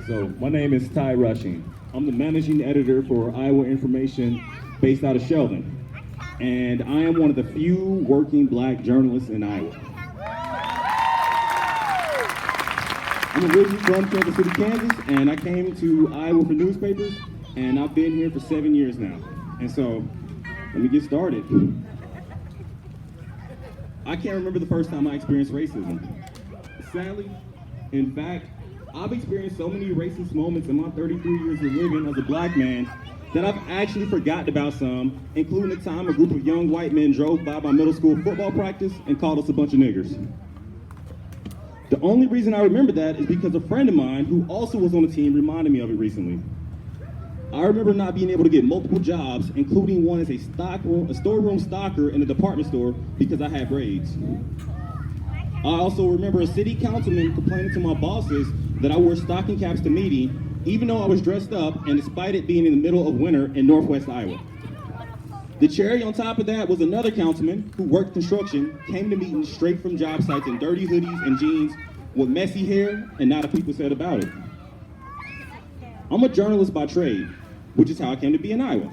So my name is Ty Rushing. I'm the managing editor for Iowa Information based out of Sheldon. And I am one of the few working black journalists in Iowa. I'm originally from Kansas City, Kansas, and I came to Iowa for newspapers, and I've been here for 7 years now. And so, let me get started. I can't remember the first time I experienced racism. Sadly, in fact, I've experienced so many racist moments in my 33 years of living as a black man that I've actually forgotten about some, including the time a group of young white men drove by my middle school football practice and called us a bunch of niggers. The only reason I remember that is because a friend of mine who also was on the team reminded me of it recently. I remember not being able to get multiple jobs, including one as a storeroom stocker in a department store because I had braids. I also remember a city councilman complaining to my bosses that I wore stocking caps to meeting, even though I was dressed up, and despite it being in the middle of winter in Northwest Iowa. The cherry on top of that was another councilman who worked construction, came to meetings straight from job sites in dirty hoodies and jeans with messy hair, and not a peep was said about it. I'm a journalist by trade, which is how I came to be in Iowa.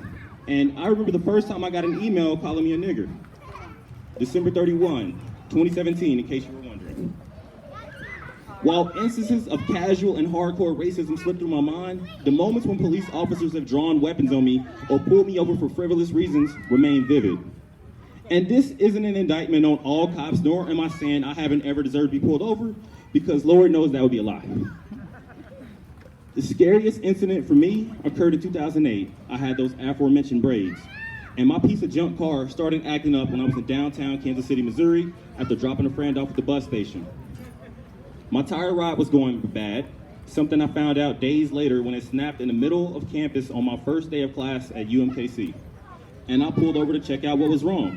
And I remember the first time I got an email calling me a nigger. December 31, 2017, in case you were wondering. While instances of casual and hardcore racism slip through my mind, the moments when police officers have drawn weapons on me or pulled me over for frivolous reasons remain vivid. And this isn't an indictment on all cops, nor am I saying I haven't ever deserved to be pulled over, because Lord knows that would be a lie. The scariest incident for me occurred in 2008. I had those aforementioned braids, and my piece of junk car started acting up when I was in downtown Kansas City, Missouri, after dropping a friend off at the bus station. My tire rod was going bad, something I found out days later when it snapped in the middle of campus on my first day of class at UMKC. And I pulled over to check out what was wrong.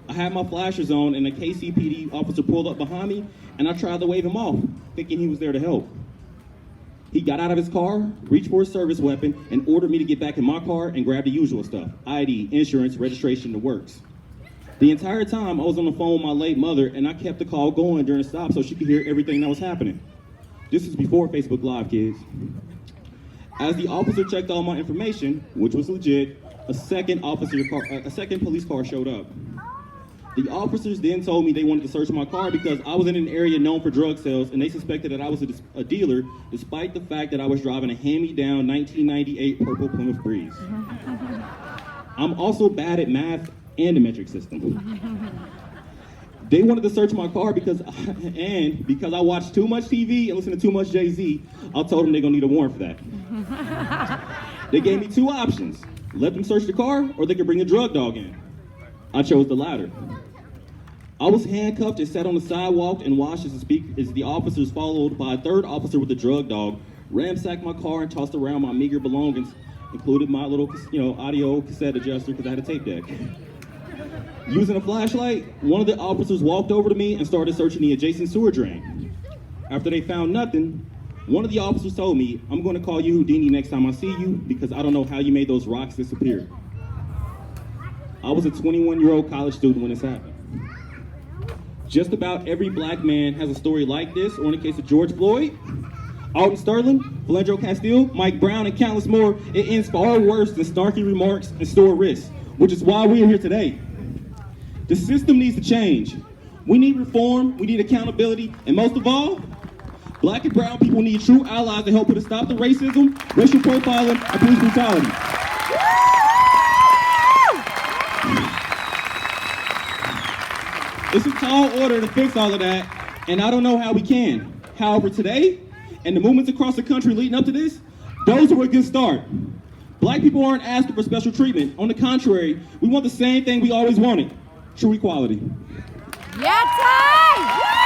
I had my flashers on, and a KCPD officer pulled up behind me, and I tried to wave him off, thinking he was there to help. He got out of his car, reached for his service weapon, and ordered me to get back in my car and grab the usual stuff: ID, insurance, registration, the works. The entire time, I was on the phone with my late mother, and I kept the call going during the stop so she could hear everything that was happening. This is before Facebook Live, kids. As the officer checked all my information, which was legit, a second police car showed up. The officers then told me they wanted to search my car because I was in an area known for drug sales, and they suspected that I was a dealer, despite the fact that I was driving a hand-me-down 1998 purple Plymouth Breeze. I'm also bad at math and the metric system. They wanted to search my car because I watched too much TV and listened to too much Jay-Z. I told them they're gonna need a warrant for that. They gave me two options: let them search the car, or they could bring a drug dog in. I chose the latter. I was handcuffed and sat on the sidewalk and watched as the officers, followed by a third officer with a drug dog, ransacked my car and tossed around my meager belongings, including my little, audio cassette adjuster because I had a tape deck. Using a flashlight, one of the officers walked over to me and started searching the adjacent sewer drain. After they found nothing, one of the officers told me, "I'm going to call you Houdini next time I see you because I don't know how you made those rocks disappear." I was a 21-year-old college student when this happened. Just about every black man has a story like this, or in the case of George Floyd, Alton Sterling, Philando Castile, Mike Brown, and countless more, it ends far worse than snarky remarks and store risks, which is why we are here today. The system needs to change. We need reform, we need accountability, and most of all, black and brown people need true allies to help put a stop to racism, racial profiling, and police brutality. It's a tall order to fix all of that, and I don't know how we can. However, today, and the movements across the country leading up to this, those were a good start. Black people aren't asking for special treatment. On the contrary, we want the same thing we always wanted: true equality. Yeah, Ty!